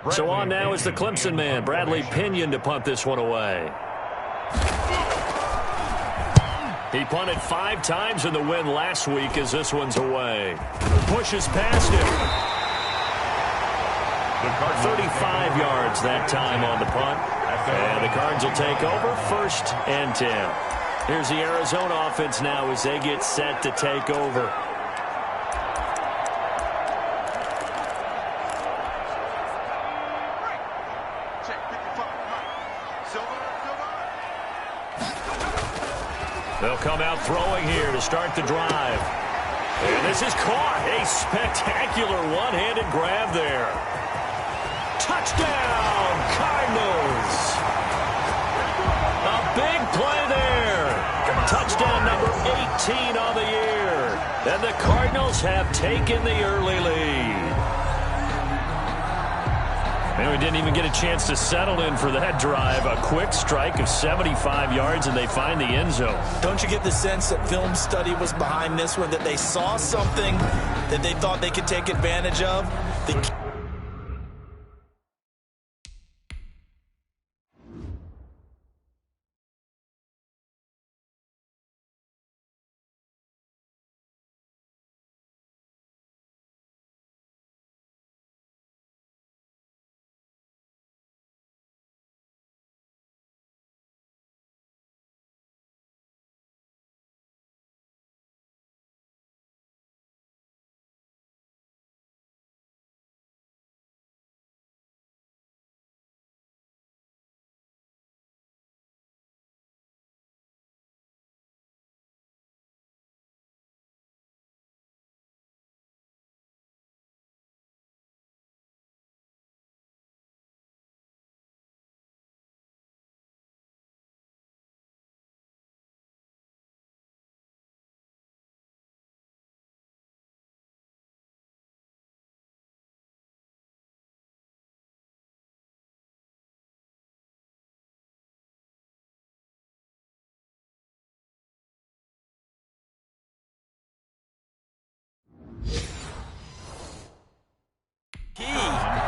So on now is the Clemson man, Bradley Pinion, to punt this one away. He punted 5 times in the win last week as this one's away. Pushes past him. 35 yards that time on the punt. And the Cards will take over 1st and 10. Here's the Arizona offense now as they get set to take over. They'll come out throwing here to start the drive. And this is caught. A spectacular one-handed grab there. Touchdown, Cardinals. A big play there. Touchdown number 18 on the year. And the Cardinals have taken the early lead. And we didn't even get a chance to settle in for that drive. A quick strike of 75 yards, and they find the end zone. Don't you get the sense that film study was behind this one, that they saw something that they thought they could take advantage of?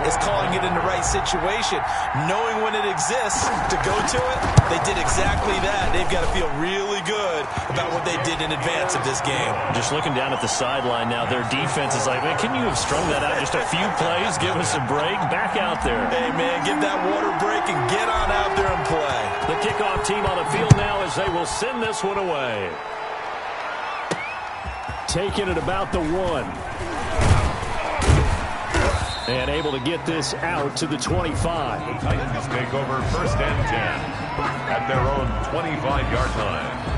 Is calling it in the right situation, knowing when it exists to go to it. They did exactly that. They've got to feel really good about what they did in advance of this game. Just looking down at the sideline now, their defense is like, man, can you have strung that out just a few plays? Give us a break. Back out there. Hey, man, give that water break and get on out there and play. The kickoff team on the field now as they will send this one away. Taking it about the 1. And able to get this out to the 25. The Titans take over 1st and 10 at their own 25-yard line.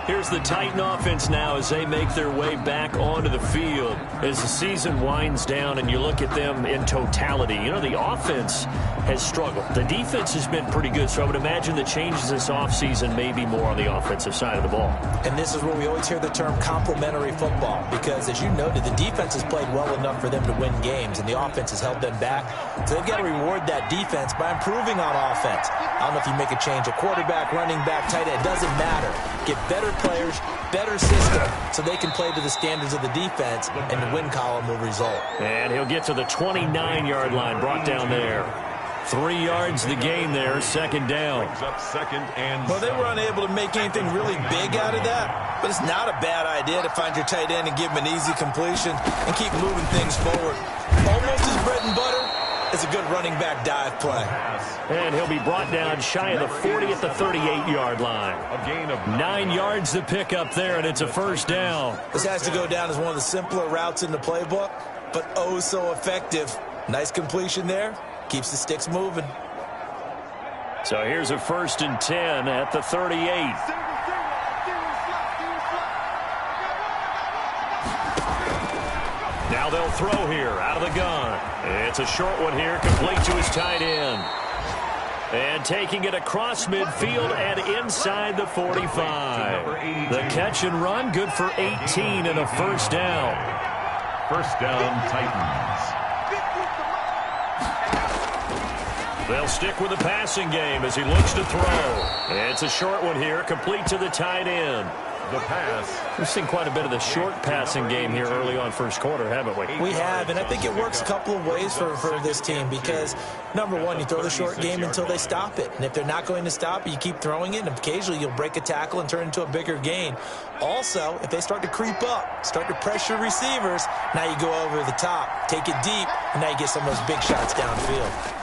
Here's the Titan offense now as they make their way back onto the field as the season winds down and you look at them in totality. You know, the offense has struggled. The defense has been pretty good, so I would imagine the changes this offseason may be more on the offensive side of the ball. And this is where we always hear the term complementary football because, as you noted, the defense has played well enough for them to win games, and the offense has held them back. So they've got to reward that defense by improving on offense. I don't know if you make a change, a quarterback, running back, tight end, it doesn't matter. Get better players, better system, so they can play to the standards of the defense, and the win column will result. And he'll get to the 29-yard line, brought down there. 3 yards the gain there, 2nd down. Well, they were unable to make anything really big out of that, but it's not a bad idea to find your tight end and give him an easy completion and keep moving things forward. Almost his bread and butter is a good running back dive play. And he'll be brought down shy of the 40 at the 38-yard line. A gain of 9 yards to pick up there, and it's a 1st down. This has to go down as one of the simpler routes in the playbook, but oh so effective. Nice completion there. Keeps the sticks moving. So here's a 1st and 10 at the 38. Now they'll throw here out of the gun. It's a short one here, complete to his tight end. And taking it across midfield and inside the 45. The catch and run, good for 18 and a 1st down. 1st down, Titans. They'll stick with the passing game as he looks to throw. It's a short one here, complete to the tight end. The pass. We've seen quite a bit of the short passing game here early on first quarter, haven't we? We have, and I think it works a couple of ways for this team because, number one, you throw the short game until they stop it. And if they're not going to stop it, you keep throwing it, and occasionally you'll break a tackle and turn it into a bigger gain. Also, if they start to creep up, start to pressure receivers, now you go over the top, take it deep, and now you get some of those big shots downfield.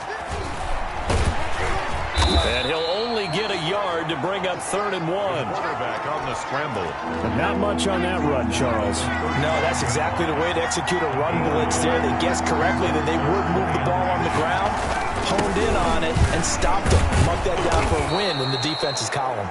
And he'll only get a yard to bring up 3rd and 1. Quarterback on the scramble. But not much on that run, Charles. No, that's exactly the way to execute a run blitz there. They guessed correctly that they would move the ball on the ground, honed in on it, and stopped them. Mark that down for a win in the defense's column.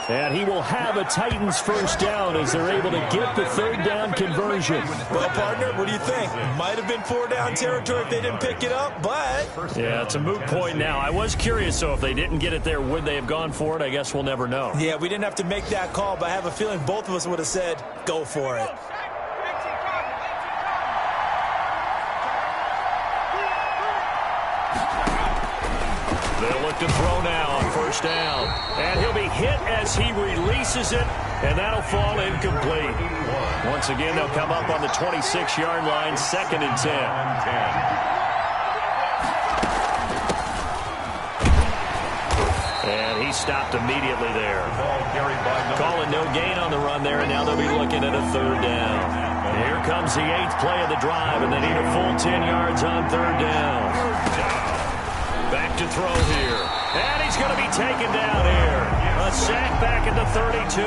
And he will have a Titans first down as they're able to get the 3rd down conversion. Well, partner, what do you think? Might have been 4 down territory if they didn't pick it up, but... Yeah, it's a moot point now. I was curious, so if they didn't get it there, would they have gone for it? I guess we'll never know. Yeah, we didn't have to make that call, but I have a feeling both of us would have said, go for it. They'll look to throw now on first down. And he'll be hit as he releases it, and that'll fall incomplete. Once again, they'll come up on the 26-yard line, 2nd and 10. And he stopped immediately there. Calling no gain on the run there, and now they'll be looking at a 3rd down. Here comes the 8th play of the drive, and they need a full 10 yards on 3rd down. Back to throw here. And he's going to be taken down here. A sack back at the 32.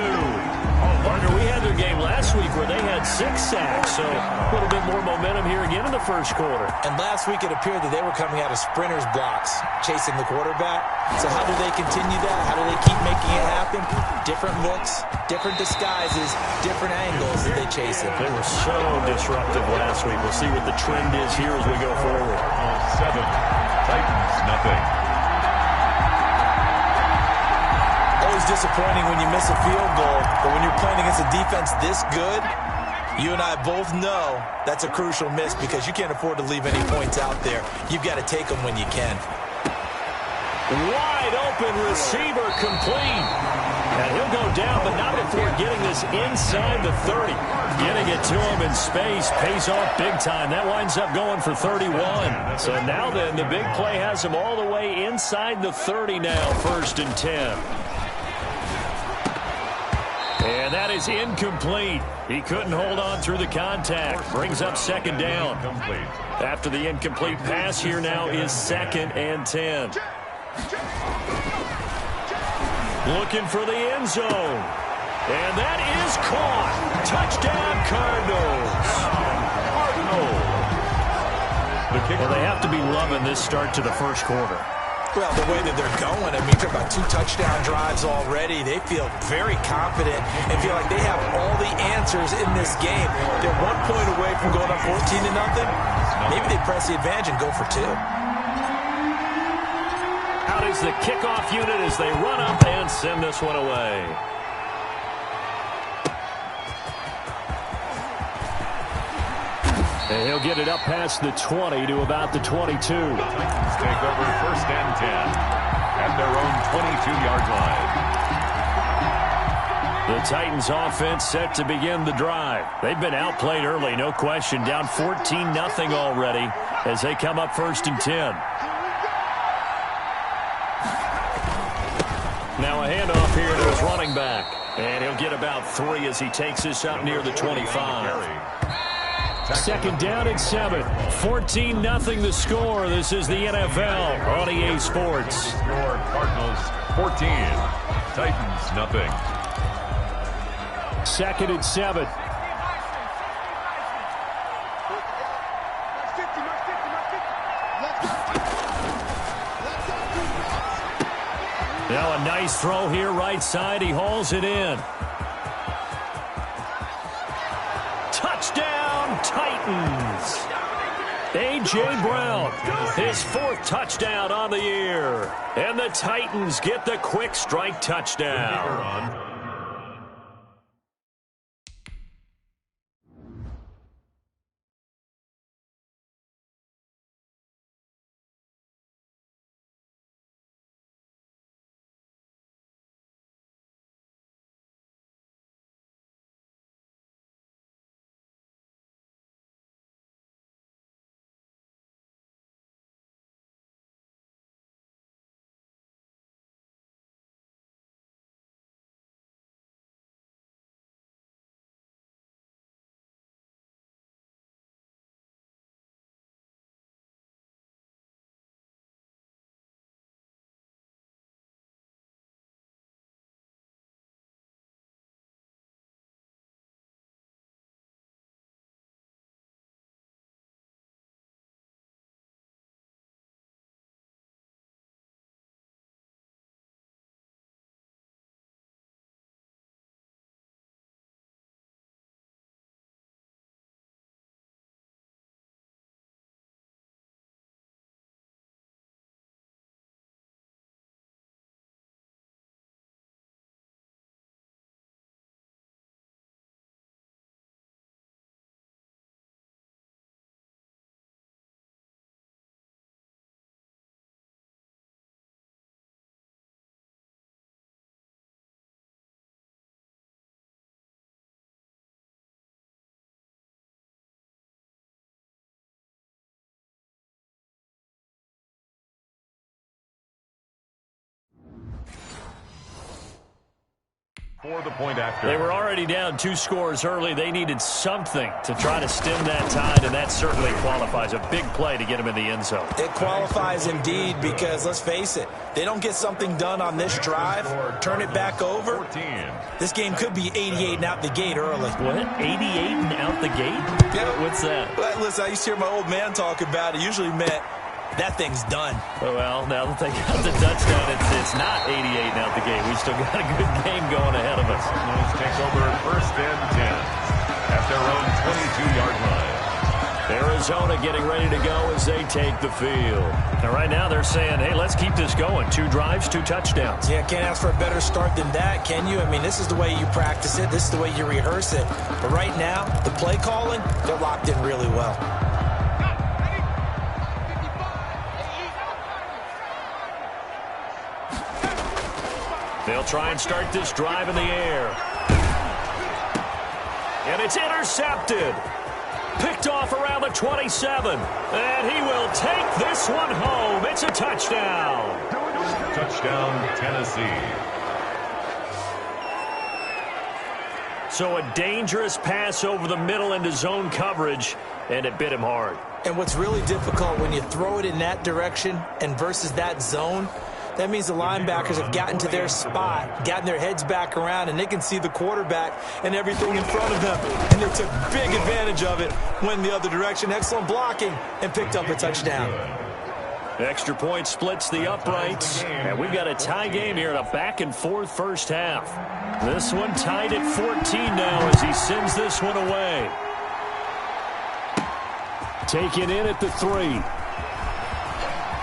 Partner, we had their game last week where they had 6 sacks, so a little bit more momentum here again in the first quarter. And last week it appeared that they were coming out of sprinters blocks, chasing the quarterback. So how do they continue that? How do they keep making it happen? Different looks, different disguises, different angles that they chase it. They were so disruptive last week. We'll see what the trend is here as we go forward. 7, Titans, nothing. Always disappointing when you miss a field goal, but when you're playing against a defense this good, you and I both know that's a crucial miss because you can't afford to leave any points out there. You've got to take them when you can. Wide open receiver complete. And he'll go down, but not before getting this inside the 30. Getting it to him in space pays off big time. That winds up going for 31. So now then, the big play has him all the way inside the 30 now, 1st and 10. And that is incomplete. He couldn't hold on through the contact. Brings up 2nd down. After the incomplete pass, here now is 2nd and 10. Looking for the end zone. And that is caught. Touchdown, Cardinals. Well, they have to be loving this start to the first quarter. Well, the way that they're going, I mean, talk about 2 touchdown drives already. They feel very confident and feel like they have all the answers in this game. They're 1 point away from going up 14-0. Maybe they press the advantage and go for 2. Out is the kickoff unit as they run up and send this one away. And he'll get it up past the 20 to about the 22. Titans take over 1st and 10 at their own 22-yard line. The Titans offense set to begin the drive. They've been outplayed early, no question. Down 14-0 already as they come up 1st and 10. Now a handoff here to his running back. And he'll get about 3 as he takes this up near the 25. 2nd down and 7. 14-0 the score. This is the NFL on EA Sports. Score Cardinals 14. Titans nothing. 2nd and 7. Now a nice throw here right side. He hauls it in. Touchdown, Titans. A.J. Brown, his 4th touchdown on the year. And the Titans get the quick strike touchdown. For the point after. They were already down 2 scores early. They needed something to try to stem that tide, and that certainly qualifies. A big play to get them in the end zone. It qualifies indeed because, let's face it, they don't get something done on this drive, turn it back over. 14. This game could be 88 and out the gate early. What? 88 and out the gate? Yeah. What's that? Well, listen, I used to hear my old man talk about it. Usually meant that thing's done. Well, now that they got the touchdown, it's not 88 and out the gate. We still got a good game going ahead of us. Cardinals take over first and 10 at their own 22-yard line. Arizona getting ready to go as they take the field. And right now they're saying, hey, let's keep this going. 2 drives, 2 touchdowns. Yeah, can't ask for a better start than that, can you? I mean, this is the way you practice it. This is the way you rehearse it. But right now, the play calling, they're locked in really well. They'll try and start this drive in the air. And it's intercepted. Picked off around the 27. And he will take this one home. It's a touchdown. Touchdown, Tennessee. So a dangerous pass over the middle into zone coverage, and it bit him hard. And what's really difficult when you throw it in that direction and versus that zone, that means the linebackers have gotten to their spot, gotten their heads back around, and they can see the quarterback and everything in front of them. And they took big advantage of it, went the other direction. Excellent blocking, and picked up a touchdown. Extra point splits the uprights, and we've got a tie game here in a back-and-forth first half. This one tied at 14 now as he sends this one away. Taken in at the 3.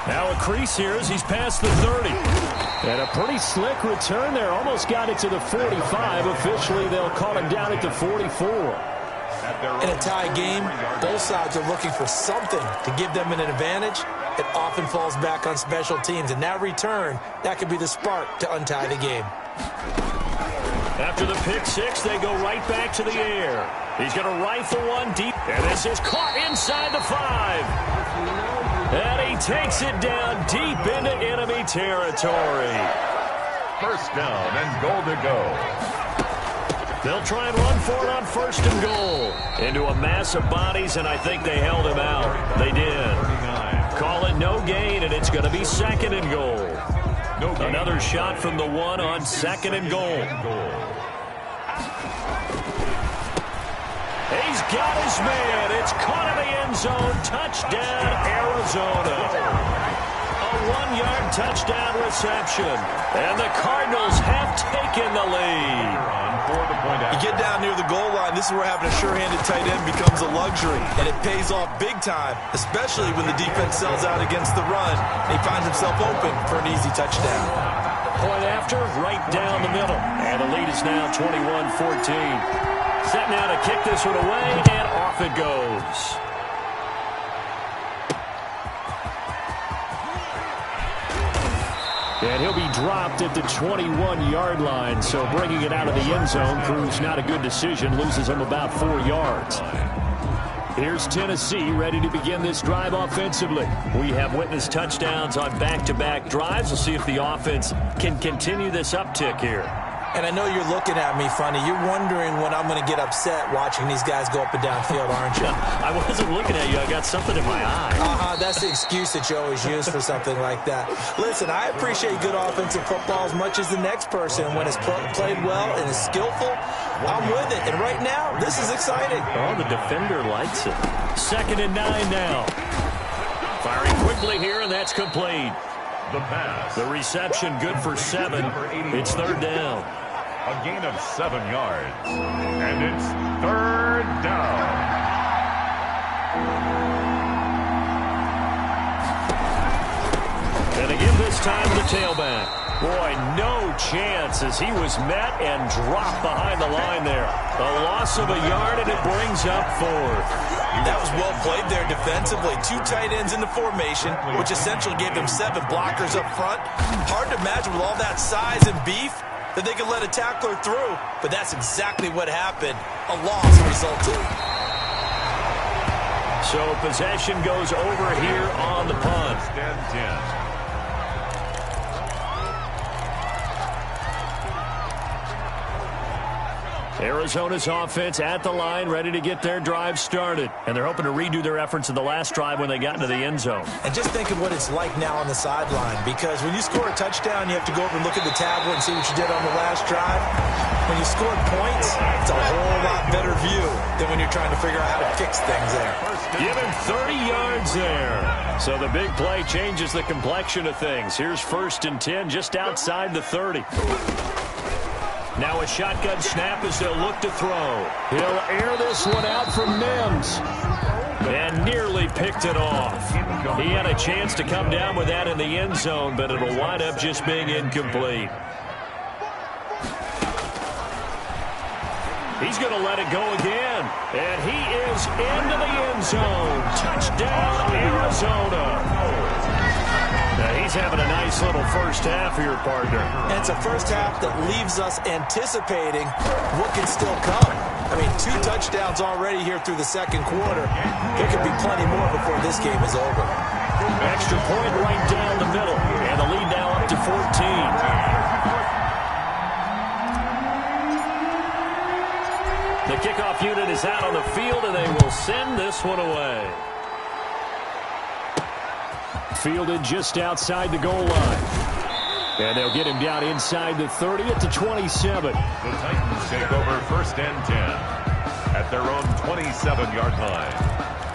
Now a crease here as he's past the 30. And a pretty slick return there. Almost got it to the 45. Officially, they'll call him down at the 44. In a tie game, both sides are looking for something to give them an advantage. It often falls back on special teams. And that return, that could be the spark to untie the game. After the pick 6, they go right back to the air. He's going to rifle one deep. And this is caught inside the 5. And he takes it down deep into enemy territory. First down and goal to go. They'll try and run for it on first and goal. Into a mass of bodies, and I think they held him out. They did. Call it no gain, and it's going to be second and goal. Another shot from the 1 on second and goal. He's got his man. It's caught in the end zone. Touchdown, Arizona. A 1-yard touchdown reception. And the Cardinals have taken the lead. You get down near the goal line, this is where having a sure-handed tight end becomes a luxury. And it pays off big time, especially when the defense sells out against the run. And he finds himself open for an easy touchdown. Point after, right down the middle. And the lead is now 21-14. Set now to kick this one away, and off it goes. And he'll be dropped at the 21-yard line, so bringing it out of the end zone proves not a good decision, loses him about 4 yards. Here's Tennessee ready to begin this drive offensively. We have witnessed touchdowns on back-to-back drives. We'll see if the offense can continue this uptick here. And I know you're looking at me funny. You're wondering when I'm going to get upset watching these guys go up and down field, aren't you? I wasn't looking at you. I got something in my eye. That's the excuse that you always use for something like that. Listen, I appreciate good offensive football as much as the next person. When it's played well and is skillful, I'm with it. And right now, this is exciting. Oh, the defender likes it. 2nd and 9 now. Firing quickly here, and that's complete. The pass. The reception good for 7. It's 3rd down. A gain of 7 yards. And it's 3rd down. And again this time the tailback. Boy, no chance as he was met and dropped behind the line there. A loss of a yard, and it brings up 4th. That was well played there defensively. 2 tight ends in the formation, which essentially gave them 7 blockers up front. Hard to imagine with all that size and beef that they could let a tackler through. But that's exactly what happened. A loss resulted. So possession goes over here on the punt. And 10. Arizona's offense at the line, ready to get their drive started. And they're hoping to redo their efforts in the last drive when they got into the end zone. And just think of what it's like now on the sideline, because when you score a touchdown, you have to go over and look at the tablet and see what you did on the last drive. When you scored points, it's a whole lot better view than when you're trying to figure out how to fix things there. Give him 30 yards there. So the big play changes the complexion of things. Here's 1st and 10 just outside the 30. Now a shotgun snap as they'll look to throw. He'll air this one out from Mims. And nearly picked it off. He had a chance to come down with that in the end zone, but it'll wind up just being incomplete. He's going to let it go again. And he is into the end zone. Touchdown, Arizona. Now he's having a nice little first half here, partner. And it's a first half that leaves us anticipating what can still come. I mean, 2 touchdowns already here through the second quarter. There could be plenty more before this game is over. Extra point right down the middle. And the lead now up to 14. The kickoff unit is out on the field, and they will send this one away. Fielded just outside the goal line. And they'll get him down inside the 30 at the 27. The Titans take over 1st and 10 at their own 27-yard line.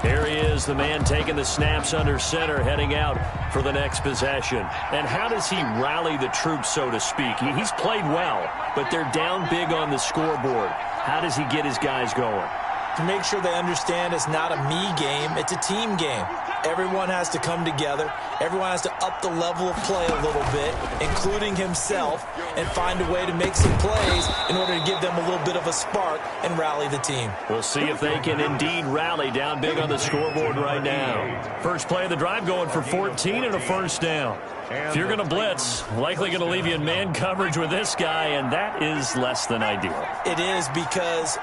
Here he is, the man taking the snaps under center, heading out for the next possession. And how does he rally the troops, so to speak? He's played well, but they're down big on the scoreboard. How does he get his guys going? To make sure they understand it's not a me game, it's a team game. Everyone has to come together. Everyone has to up the level of play a little bit, including himself, and find a way to make some plays in order to give them a little bit of a spark and rally the team. We'll see if they can indeed rally down big on the scoreboard right now. First play of the drive going for 14 and a first down. If you're going to blitz, likely going to leave you in man coverage with this guy, and that is less than ideal. It is, because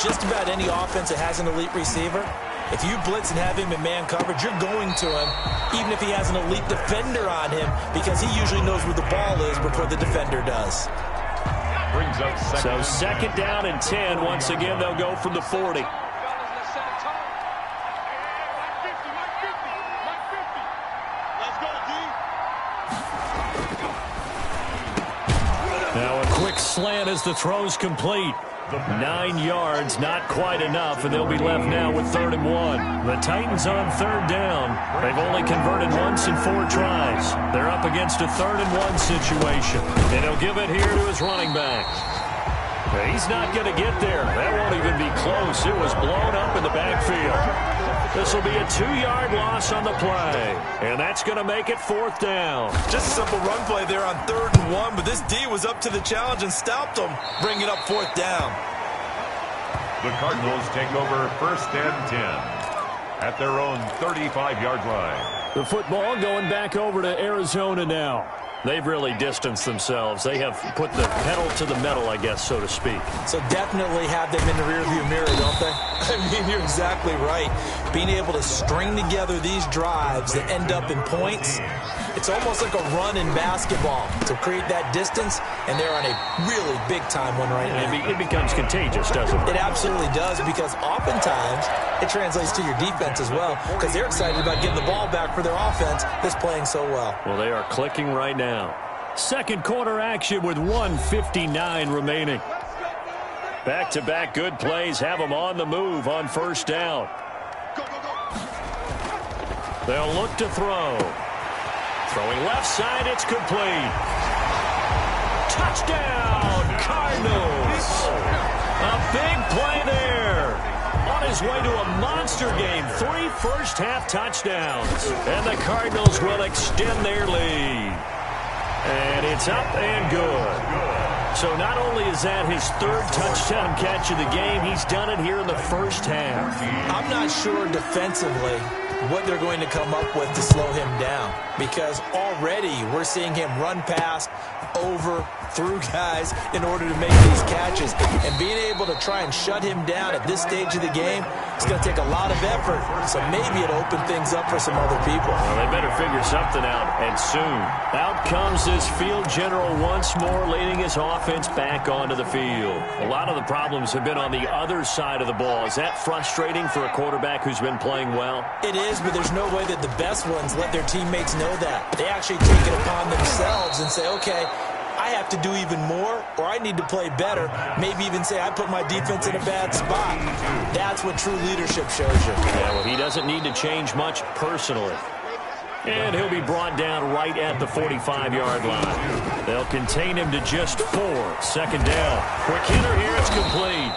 just about any offense that has an elite receiver, if you blitz and have him in man coverage, you're going to him, even if he has an elite defender on him, because he usually knows where the ball is before the defender does. Brings up second down and 10. Once again, they'll go from the 40. Now a quick slant as the throw's complete. 9 yards, not quite enough, and they'll be left now with 3rd and 1. The Titans on 3rd down. They've only converted once in 4 tries. They're up against a 3rd and 1 situation. And he'll give it here to his running back. He's not going to get there. That won't even be close. It was blown up in the backfield. This will be a 2-yard loss on the play. And that's going to make it 4th down. Just a simple run play there on 3rd and 1, but this D was up to the challenge and stopped them, bringing up 4th down. The Cardinals take over 1st and 10 at their own 35-yard line. The football going back over to Arizona now. They've really distanced themselves. They have put the pedal to the metal, I guess, so to speak. So definitely have them in the rearview mirror, don't they? I mean, you're exactly right. Being able to string together these drives that end up in points, it's almost like a run in basketball to create that distance, and they're on a really big-time one right now. It becomes contagious, doesn't it? It absolutely does, because oftentimes it translates to your defense as well, because they're excited about getting the ball back for their offense that's playing so well. Well, they are clicking right now. Second quarter action with 1:59 remaining. Back-to-back good plays have them on the move on 1st down. They'll look to throw. Throwing left side, it's complete. Touchdown, Cardinals. A big play there. On his way to a monster game. 3 first-half touchdowns. And the Cardinals will extend their lead. And it's up and good. So not only is that his 3rd touchdown catch of the game, he's done it here in the first half. I'm not sure defensively what they're going to come up with to slow him down, because already we're seeing him run past, over, through guys in order to make these catches. And being able to try and shut him down at this stage of the game, it's going to take a lot of effort. So maybe it'll open things up for some other people. Well, they better figure something out, and soon. Out comes this field general once more, leading his offense back onto the field. A lot of the problems have been on the other side of the ball. Is that frustrating for a quarterback who's been playing well? It is, but there's no way that the best ones let their teammates know that. They actually take it upon themselves and say, okay, I have to do even more, or I need to play better. Maybe even say I put my defense in a bad spot. That's what true leadership shows you. Yeah, well, he doesn't need to change much personally. And he'll be brought down right at the 45-yard line. They'll contain him to just 4. Second down. Quick hitter here. It's complete.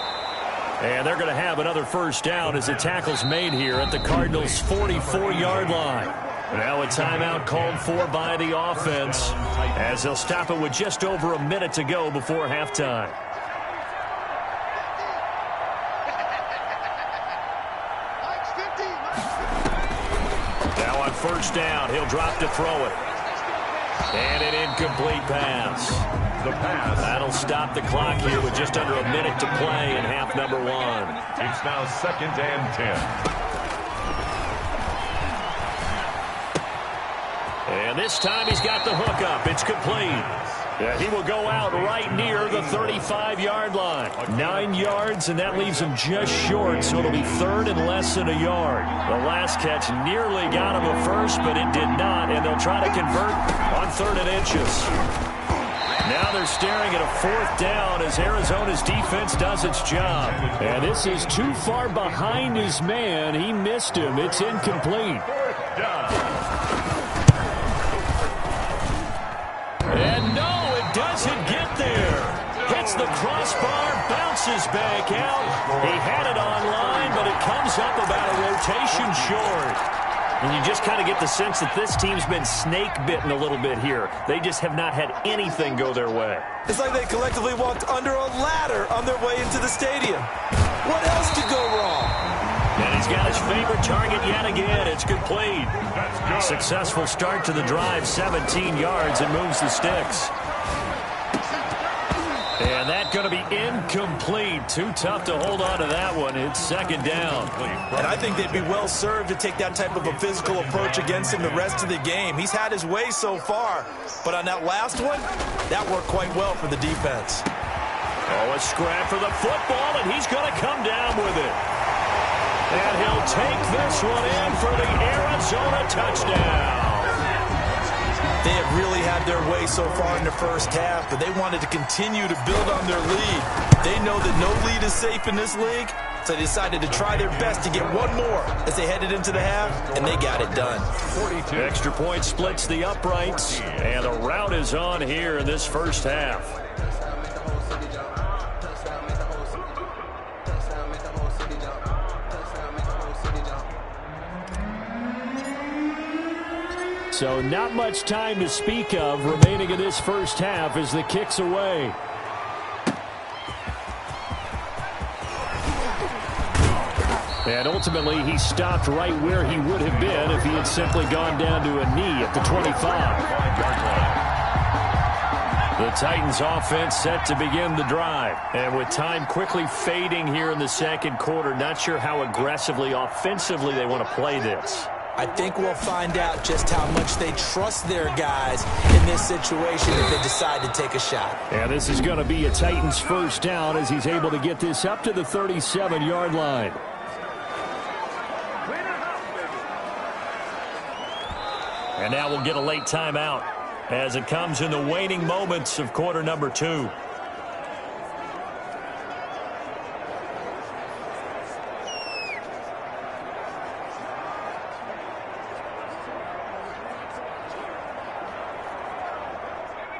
And they're going to have another first down as the tackle's made here at the Cardinals' 44-yard line. Now a timeout called for by the offense as they'll stop it with just over a minute to go before halftime. Now on first down, he'll drop to throw it. And an incomplete pass. The pass. That'll stop the clock here with just under a minute to play in half number 1. It's now 2nd and 10. And this time he's got the hook up. It's complete. Yeah, he will go out right near the 35-yard line. 9 yards, and that leaves him just short, so it'll be 3rd and less than a yard. The last catch nearly got him a first, but it did not, and they'll try to convert on 3rd and inches. Now they're staring at a 4th down as Arizona's defense does its job. And this is too far behind his man. He missed him. It's incomplete. And no, it doesn't get there. Hits the crossbar, bounces back out. He had it online, but it comes up about a rotation short. And you just kind of get the sense that this team's been snake-bitten a little bit here. They just have not had anything go their way. It's like they collectively walked under a ladder on their way into the stadium. What else could go wrong? And he's got his favorite target yet again. It's complete. Successful start to the drive, 17 yards, and moves the sticks. And that's going to be incomplete. Too tough to hold on to that one. It's 2nd down. And I think they'd be well served to take that type of a physical approach against him the rest of the game. He's had his way so far, but on that last one, that worked quite well for the defense. Oh, a scrap for the football, and he's going to come down with it. And he'll take this one in for the Arizona touchdown. They have really had their way so far in the first half, but they wanted to continue to build on their lead. They know that no lead is safe in this league, so they decided to try their best to get one more as they headed into the half, and they got it done. 42. Extra point splits the uprights, and the rout is on here in this first half. So not much time to speak of remaining in this first half as the kick's away. And ultimately, he stopped right where he would have been if he had simply gone down to a knee at the 25. The Titans offense set to begin the drive. And with time quickly fading here in the second quarter, not sure how aggressively, offensively they want to play this. I think we'll find out just how much they trust their guys in this situation if they decide to take a shot. And this is going to be a Titans first down as he's able to get this up to the 37-yard line. And now we'll get a late timeout as it comes in the waning moments of quarter number 2.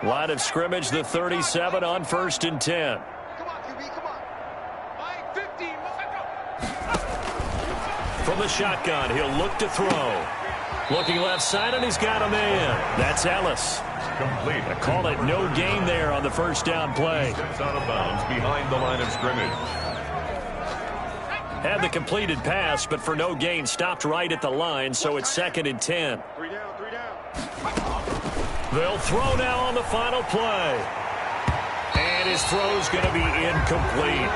Line of scrimmage, the 37 on 1st and 10. Come on, QB, come on. Line 50. From the shotgun, he'll look to throw. Looking left side, and he's got a man. That's Ellis. Complete. I call it no gain there on the first down play. Steps out of bounds behind the line of scrimmage. Had the completed pass, but for no gain, stopped right at the line, so it's 2nd and 10. 3 down, 3 down. They'll throw now on the final play. And his throw's going to be incomplete.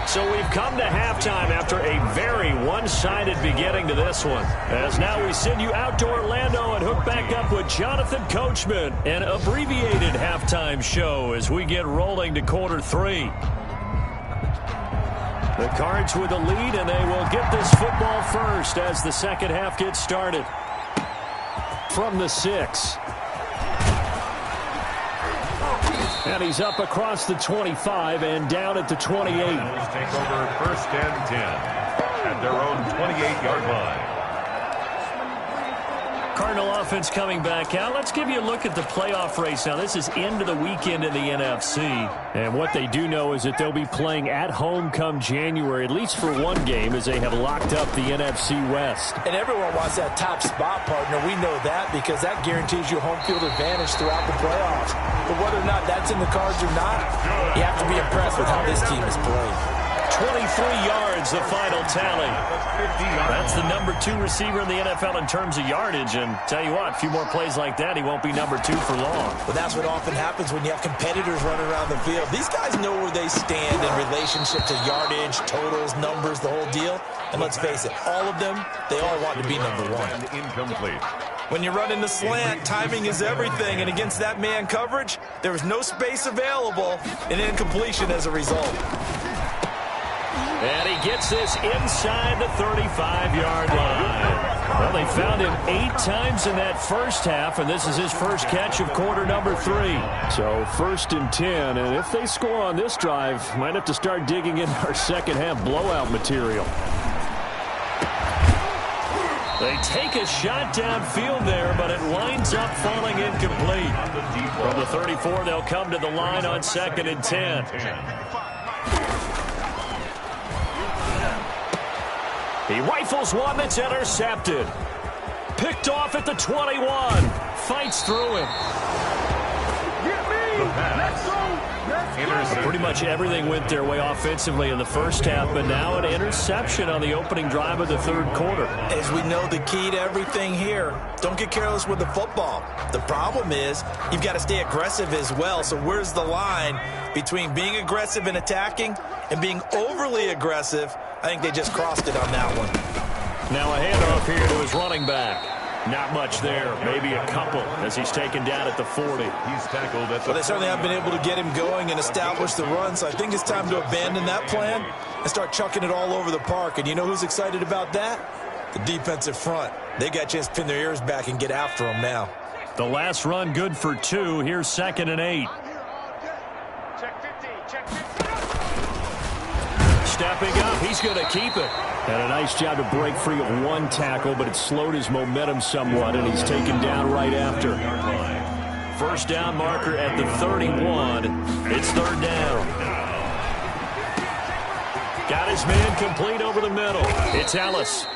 So we've come to halftime after a very one-sided beginning to this one. As now we send you out to Orlando and hook back up with Jonathan Coachman. An abbreviated halftime show as we get rolling to quarter 3. The Cards with the lead, and they will get this football first as the second half gets started. From the 6. And he's up across the 25 and down at the 28. Take over 1st and 10 at their own 28-yard line. Cardinal offense coming back out. Let's give you a look at the playoff race. Now, this is into the weekend in the NFC. And what they do know is that they'll be playing at home come January, at least for one game, as they have locked up the NFC West. And everyone wants that top spot, partner. We know that because that guarantees you home field advantage throughout the playoffs. But whether or not that's in the cards or not, you have to be impressed with how this team has played. 23 yards, the final tally. That's the number 2 receiver in the NFL in terms of yardage. And tell you what, a few more plays like that, he won't be number 2 for long. Well, that's what often happens when you have competitors running around the field. These guys know where they stand in relationship to yardage, totals, numbers, the whole deal. And let's face it, all of them, they all want to be number 1. And incomplete. When you're running the slant, timing is everything. And against that man coverage, there was no space available, and incompletion as a result. And he gets this inside the 35-yard line. Well, they found him 8 times in that first half, and this is his first catch of quarter number 3. So 1st and 10, and if they score on this drive, might have to start digging into our second half blowout material. They take a shot downfield there, but it winds up falling incomplete. From the 34, they'll come to the line on 2nd and 10. He rifles one that's intercepted. Picked off at the 21. Fights through it. Pretty much everything went their way offensively in the first half, but now an interception on the opening drive of the 3rd quarter. As we know, the key to everything here, don't get careless with the football. The problem is you've got to stay aggressive as well. So where's the line between being aggressive and attacking and being overly aggressive? I think they just crossed it on that one. Now a handoff here to his running back. Not much there, maybe a couple as he's taken down at the 40. He's tackled at the Well, they certainly have been able to get him going and establish the run, so I think it's time to abandon that plan and start chucking it all over the park. And you know who's excited about that? The defensive front. They got a chance to pin their ears back and get after him now. The last run good for 2. Here's 2nd and 8. Check 50, check 50. Stepping up, he's going to keep it. And a nice job to break free of one tackle, but it slowed his momentum somewhat, and he's taken down right after. First down marker at the 31. It's 3rd down. Got his man complete over the middle. It's Ellis.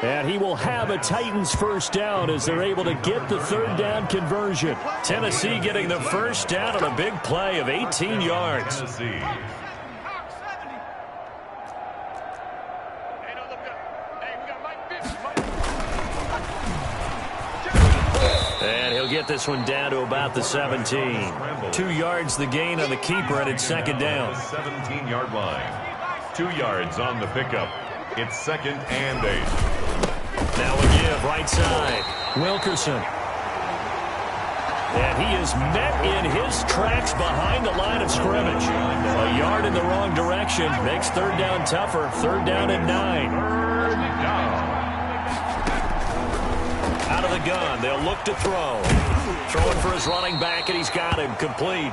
And he will have a Titans first down as they're able to get the 3rd down conversion. Tennessee getting the first down on a big play of 18 yards. Tennessee. And he'll get this one down to about the 17. 2 yards the gain on the keeper, and it's 2nd down. 17-yard line. 2 yards on the pickup. It's 2nd and 8. Now a give right side. Wilkerson. And he is met in his tracks behind the line of scrimmage. A yard in the wrong direction makes 3rd down tougher. 3rd down and 9. 3rd down. Out of the gun, they'll look to throw. Throwing for his running back, and he's got him complete.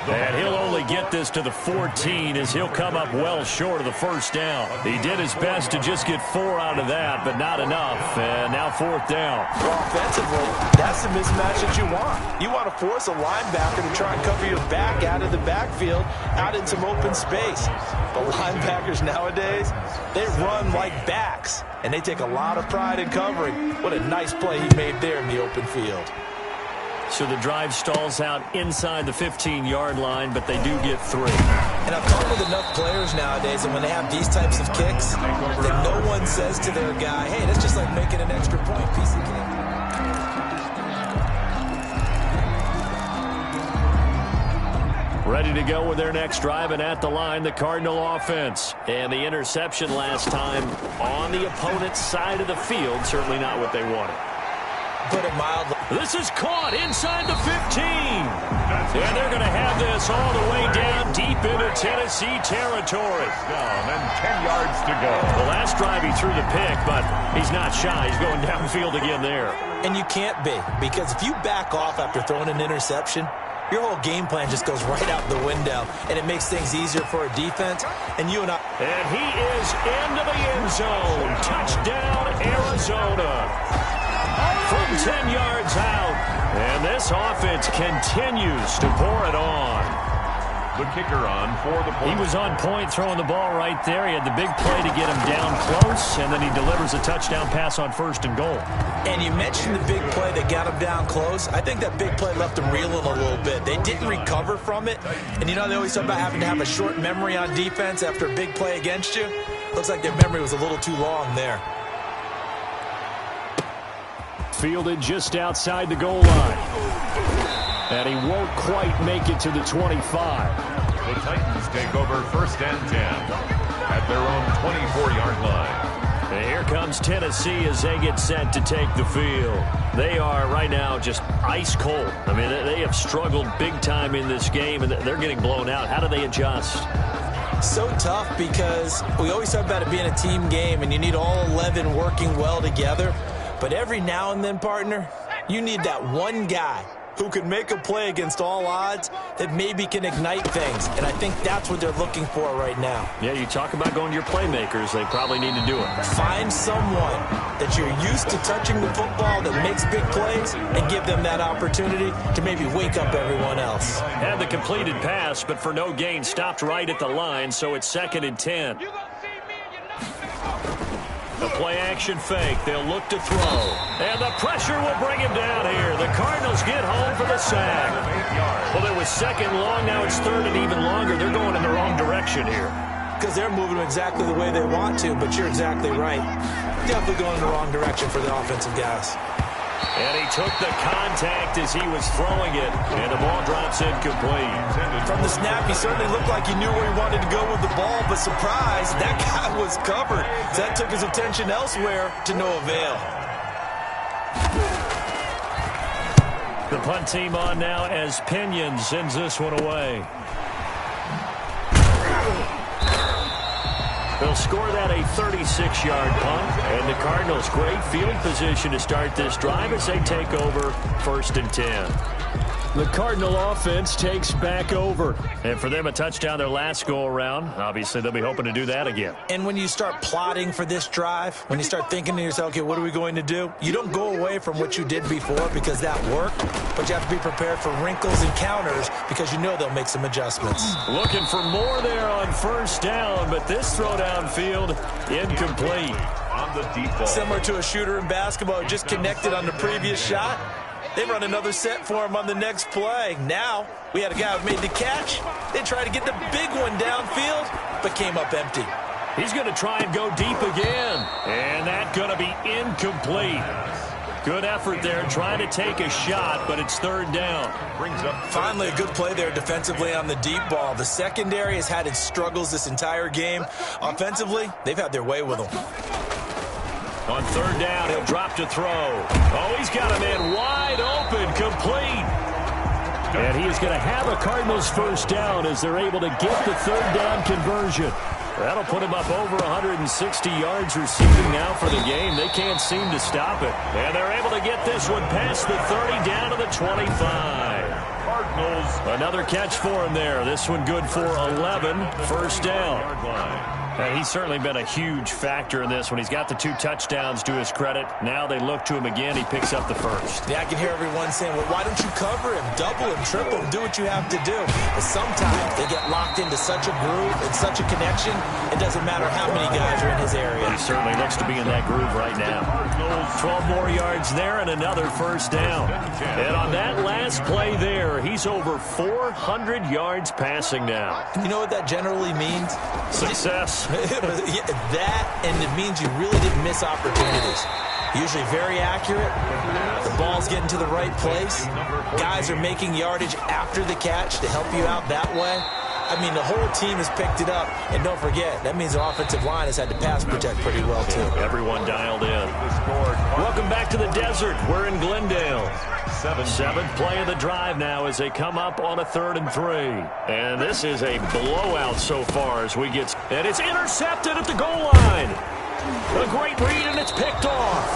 And he'll only get this to the 14 as he'll come up well short of the first down. He did his best to just get 4 out of that, but not enough. And now 4th down. Well, offensively, that's the mismatch that you want. You want to force a linebacker to try and cover your back out of the backfield, out in some open space. But linebackers nowadays, they run like backs, and they take a lot of pride in covering. What a nice play he made there in the open field. So the drive stalls out inside the 15-yard line, but they do get 3. And I've talked with enough players nowadays, and when they have these types of kicks, that no one says to their guy, hey, that's just like making an extra point. Piece of cake. Ready to go with their next drive, and at the line, the Cardinal offense. And the interception last time on the opponent's side of the field, certainly not what they wanted. Put it mildly. This is caught inside the 15. And they're going to have this all the way down deep into Tennessee territory. Down and 10 yards to go. The last drive he threw the pick, but he's not shy. He's going downfield again there. And you can't be, because if you back off after throwing an interception, your whole game plan just goes right out the window, and it makes things easier for a defense. And you and I... And he is into the end zone. Touchdown, Arizona. From 10 yards out. And this offense continues to pour it on. The kicker on for the point. He was on point throwing the ball right there. He had the big play to get him down close, and then he delivers a touchdown pass on 1st and goal. And you mentioned the big play that got him down close. I think that big play left him reeling a little bit. They didn't recover from it. And you know, they always talk about having to have a short memory on defense after a big play against you. Looks like their memory was a little too long there. Fielded just outside the goal line. And he won't quite make it to the 25. The Titans take over 1st and 10 at their own 24-yard line. And here comes Tennessee as they get set to take the field. They are right now just ice cold. I mean, they have struggled big time in this game, and they're getting blown out. How do they adjust? So tough, because we always talk about it being a team game, and you need all 11 working well together. But every now and then, partner, you need that one guy who can make a play against all odds that maybe can ignite things. And I think that's what they're looking for right now. Yeah, you talk about going to your playmakers. They probably need to do it. Find someone that you're used to touching the football that makes big plays and give them that opportunity to maybe wake up everyone else. Had the completed pass, but for no gain, stopped right at the line, so it's 2nd and 10. The play-action fake. They'll look to throw. And the pressure will bring him down here. The Cardinals get home for the sack. Well, it was 2nd long. Now it's 3rd and even longer. They're going in the wrong direction here. Because they're moving exactly the way they want to, but you're exactly right. Definitely going in the wrong direction for the offensive guys. And he took the contact as he was throwing it, and the ball drops incomplete. From the snap, he certainly looked like he knew where he wanted to go with the ball, but surprise, that guy was covered. So that took his attention elsewhere to no avail. The punt team on now as Pinion sends this one away. They'll score that a 36-yard punt, and the Cardinals great field position to start this drive as they take over 1st and 10. The Cardinal offense takes back over. And for them, a touchdown their last go-around. Obviously, they'll be hoping to do that again. And when you start plotting for this drive, when you start thinking to yourself, okay, what are we going to do? You don't go away from what you did before because that worked, but you have to be prepared for wrinkles and counters because you know they'll make some adjustments. Looking for more there on 1st down, but this throw downfield incomplete. On the deep ball. Similar to a shooter in basketball who just connected on the previous shot. They run another set for him on the next play. Now, we had a guy who made the catch. They tried to get the big one downfield, but came up empty. He's going to try and go deep again. And that's going to be incomplete. Good effort there, trying to take a shot, but it's 3rd down. Brings up finally a good play there defensively on the deep ball. The secondary has had its struggles this entire game. Offensively, they've had their way with them. On 3rd down, he'll drop to throw. Oh, he's got a man wide open, complete. And he is going to have a Cardinals 1st down as they're able to get the 3rd down conversion. That'll put him up over 160 yards receiving now for the game. They can't seem to stop it. And they're able to get this one past the 30 down to the 25. Cardinals. Another catch for him there. This one good for 11. 1st down. And he's certainly been a huge factor in this when he's got the 2 touchdowns to his credit. Now they look to him again. He picks up the first. Yeah, I can hear everyone saying, well, why don't you cover him, double him, triple him, do what you have to do. But sometimes they get locked into such a groove and such a connection, it doesn't matter how many guys are in his area. He certainly looks to be in that groove right now. 12 more yards there and another first down. And on that last play there, he's over 400 yards passing now. You know what that generally means? Success. That, and it means you really didn't miss opportunities. Usually very accurate. The ball's getting to the right place. Guys are making yardage after the catch to help you out that way. I mean, the whole team has picked it up. And don't forget, that means the offensive line has had to pass protect pretty well, too. Everyone dialed in. Welcome back to the desert. We're in Glendale. 7th play of the drive now as they come up on a 3rd and 3. And this is a blowout so far as we get... And it's intercepted at the goal line. A great read, and it's picked off.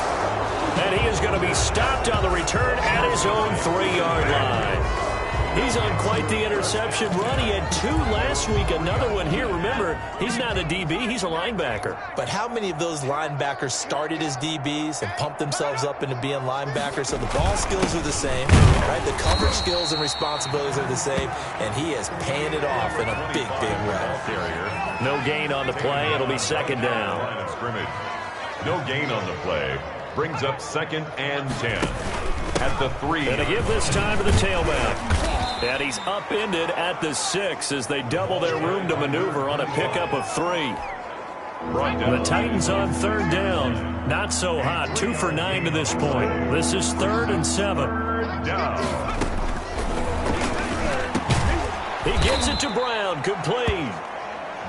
And he is going to be stopped on the return at his own 3-yard line. He's on quite the interception run. He had 2 last week, another one here. Remember, he's not a DB, he's a linebacker. But how many of those linebackers started as DBs and pumped themselves up into being linebackers? So the ball skills are the same, right? The coverage skills and responsibilities are the same, and he is paying it off in a big, big way. No gain on the play. It'll be 2nd down. Line of scrimmage. No gain on the play. Brings up 2nd and 10. At the 3. And to give this time to the tailback. And he's upended at the 6 as they double their room to maneuver on a pickup of 3. The Titans on 3rd down. Not so hot. 2 for 9 to this point. This is 3rd and 7. Down. He gets it to Brown. Complete.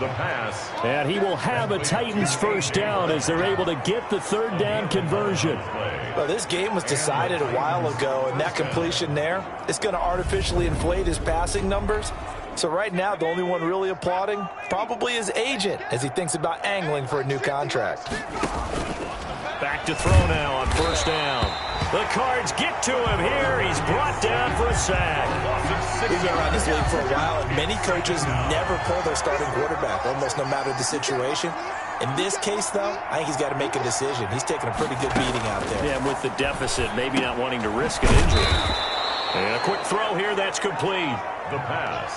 The pass. And he will have a Titans first down as they're able to get the 3rd down conversion. Well, this game was decided a while ago, and that completion there is going to artificially inflate his passing numbers. So right now, the only one really applauding probably his agent as he thinks about angling for a new contract. Back to throw now on 1st down. The Cards get to him here. He's brought down for a sack. He's been around this league for a while, and many coaches never pull their starting quarterback, almost no matter the situation. In this case, though, I think he's got to make a decision. He's taking a pretty good beating out there. Yeah, with the deficit, maybe not wanting to risk an injury. And a quick throw here, that's complete. The pass.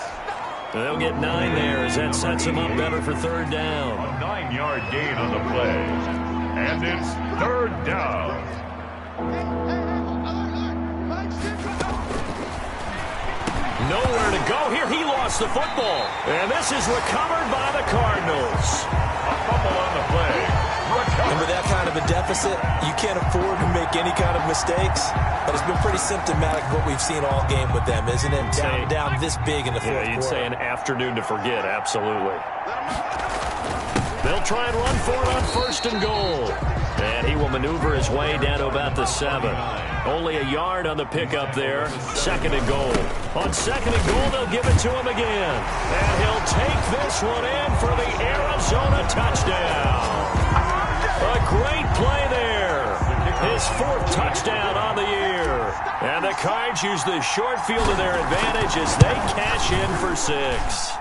They'll get 9 there as that sets him up better for 3rd down. A 9-yard gain on the play. And it's 3rd down. Nowhere to go here. He lost the football. And this is recovered by the Cardinals. A fumble on the play. And with that kind of a deficit, you can't afford to make any kind of mistakes. But it's been pretty symptomatic of what we've seen all game with them, isn't it? Down this big in the 4th quarter. You'd say an afternoon to forget, absolutely. They'll try and run for it on 1st and goal. And he will maneuver his way down to about the 7. Only a yard on the pickup there. 2nd and goal. On 2nd and goal, they'll give it to him again. And he'll take this one in for the Arizona touchdown. A great play there. His 4th touchdown on the year. And the Cards use the short field to their advantage as they cash in for 6.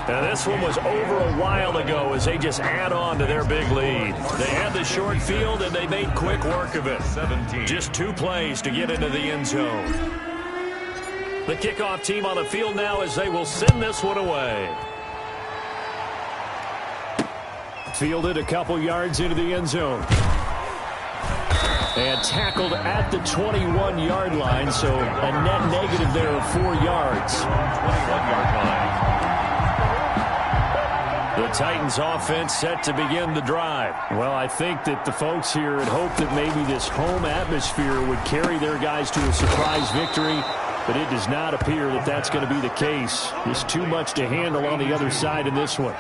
And this one was over a while ago as they just add on to their big lead. They had the short field, and they made quick work of it. 17. Just 2 plays to get into the end zone. The kickoff team on the field now as they will send this one away. Fielded a couple yards into the end zone. And tackled at the 21-yard line, so a net negative there of 4 yards. 21-yard line. The Titans offense set to begin the drive. Well, I think that the folks here had hoped that maybe this home atmosphere would carry their guys to a surprise victory, but it does not appear that that's going to be the case. There's too much to handle on the other side in this one.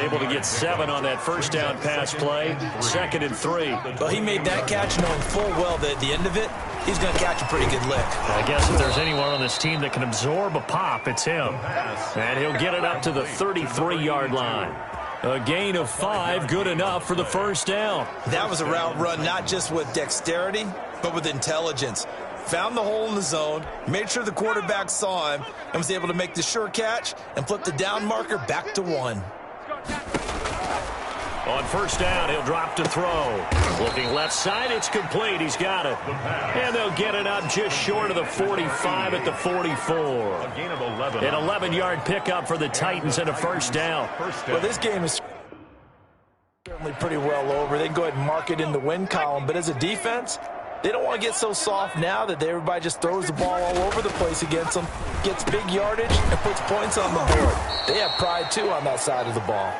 Able to get 7 on that 1st down pass play. 2nd and 3. Well, he made that catch knowing full well that at the end of it, he's going to catch a pretty good lick. I guess if there's anyone on this team that can absorb a pop, it's him. And he'll get it up to the 33-yard line. A gain of 5, good enough for the 1st down. That was a route run not just with dexterity, but with intelligence. Found the hole in the zone, made sure the quarterback saw him, and was able to make the sure catch and flip the down marker back to 1. On first down, he'll drop to throw. Looking left side, it's complete. He's got it. And they'll get it up just short of the 45 at the 44. A gain of 11. An 11-yard pickup for the Titans and a first down. Well, this game is certainly pretty well over. They can go ahead and mark it in the win column. But as a defense, they don't want to get so soft now that everybody just throws the ball all over the place against them, gets big yardage, and puts points on the board. They have pride, too, on that side of the ball.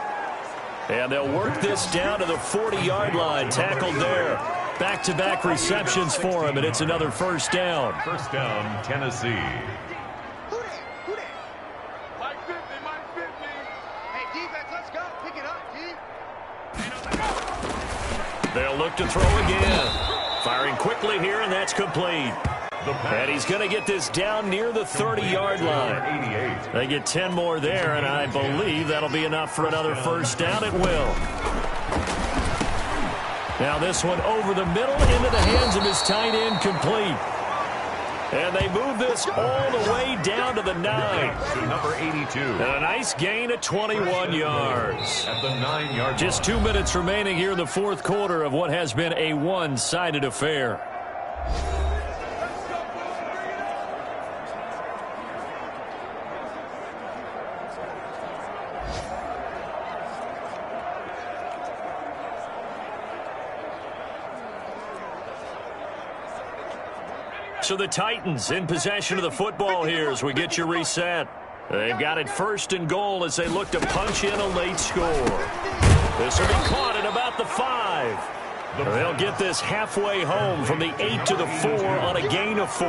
And they'll work this down to the 40-yard line. Tackled there. Back-to-back receptions for him, and it's another first down. First down, Tennessee. Mike 50, Mike 50. Hey, defense, let's go. Pick it up, D. They'll look to throw again. Firing quickly here, and that's complete. And he's going to get this down near the 30-yard line. They get 10 more there, and I believe that'll be enough for another first down. It will. Now this one over the middle into the hands of his tight end, complete. And they move this all the way down to the 9. To number 82. And a nice gain of 21 yards. At the 9-yard line. Just 2 minutes remaining here in the fourth quarter of what has been a one-sided affair. So the Titans in possession of the football here as we get you reset. They've got it first and goal as they look to punch in a late score. This will be caught at about the 5. They'll get this halfway home from the 8 to the 4 on a gain of 4.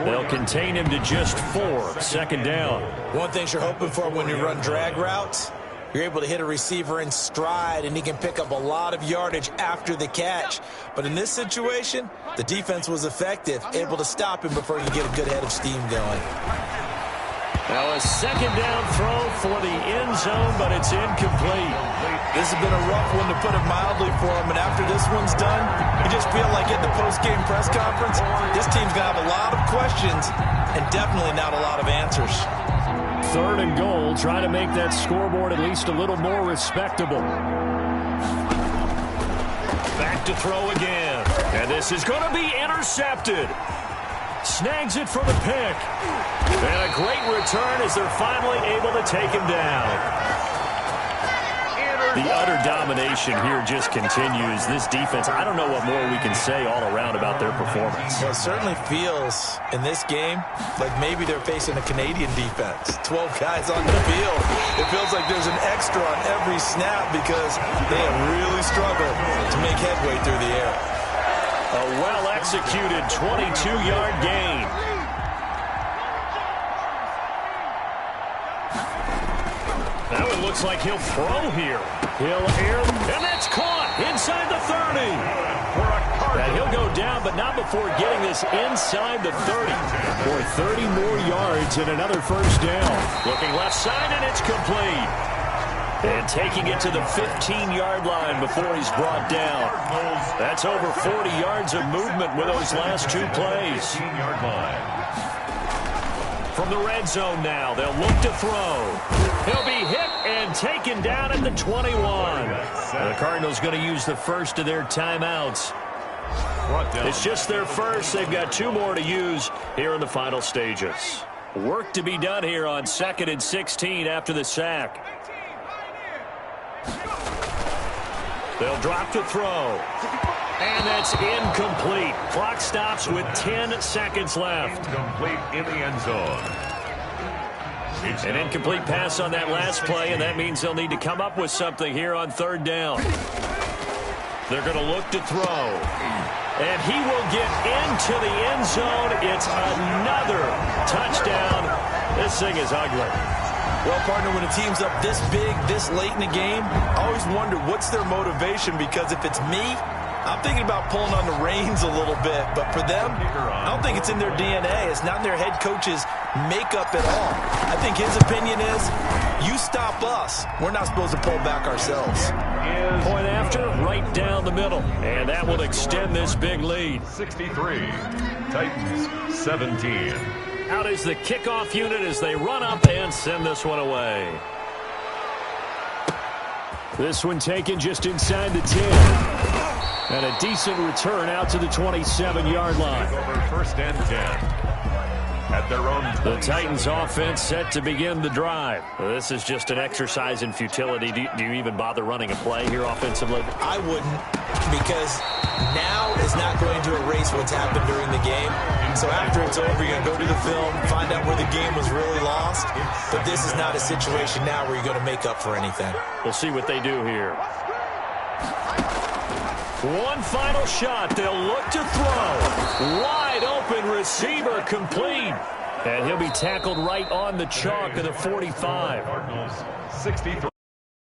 They'll contain him to just 4. Second down. One thing you're hoping for when you run drag routes, you're able to hit a receiver in stride, and he can pick up a lot of yardage after the catch. But in this situation, the defense was effective, able to stop him before he could get a good head of steam going. Now a second down throw for the end zone, but it's incomplete. This has been a rough one, to put it mildly, for him. And after this one's done, you just feel like at the post-game press conference, this team's going to have a lot of questions and definitely not a lot of answers. Third and goal, trying to make that scoreboard at least a little more respectable. Back to throw again. And this is going to be intercepted. Snags it for the pick. And a great return as they're finally able to take him down. The utter domination here just continues. This defense, I don't know what more we can say all around about their performance. Well, it certainly feels in this game like maybe they're facing a Canadian defense. 12 guys on the field. It feels like there's an extra on every snap because they have really struggled to make headway through the air. A well-executed 22-yard gain. Now it looks like he'll throw here. He'll air, and that's caught inside the 30. And he'll go down, but not before getting this inside the 30. For 30 more yards and another first down. Looking left side, and it's complete. And taking it to the 15-yard line before he's brought down. That's over 40 yards of movement with those last 2 plays. 15-yard line. From the red zone now, they'll look to throw. He'll be hit and taken down at the 21. The Cardinals going to use the first of their timeouts. It's just their first. They've got 2 more to use here in the final stages. Work to be done here on 2nd and 16 after the sack. They'll drop to throw. And that's incomplete. Clock stops with 10 seconds left. Complete in the end zone. An incomplete pass on that last play, and that means they'll need to come up with something here on 3rd down. They're going to look to throw. And he will get into the end zone. It's another touchdown. This thing is ugly. Well, partner, when a team's up this big, this late in the game, I always wonder what's their motivation, because if it's me, I'm thinking about pulling on the reins a little bit. But for them, I don't think it's in their DNA. It's not in their head coach's makeup at all. I think his opinion is, you stop us, we're not supposed to pull back ourselves. Point after, right down the middle. And that will extend this big lead. 63, Titans 17. Out is the kickoff unit as they run up and send this one away. This one taken just inside the 10. And a decent return out to the 27-yard line. Over first and 10. At their own. The Titans offense set to begin the drive. This is just an exercise in futility. Do you even bother running a play here offensively? I wouldn't, because now is not going to erase what's happened during the game. So after it's over, you're going to go to the film, find out where the game was really lost. But this is not a situation now where you're going to make up for anything. We'll see what they do here. One final shot. They'll look to throw. Wide open receiver complete. And he'll be tackled right on the chalk of the 45. 63.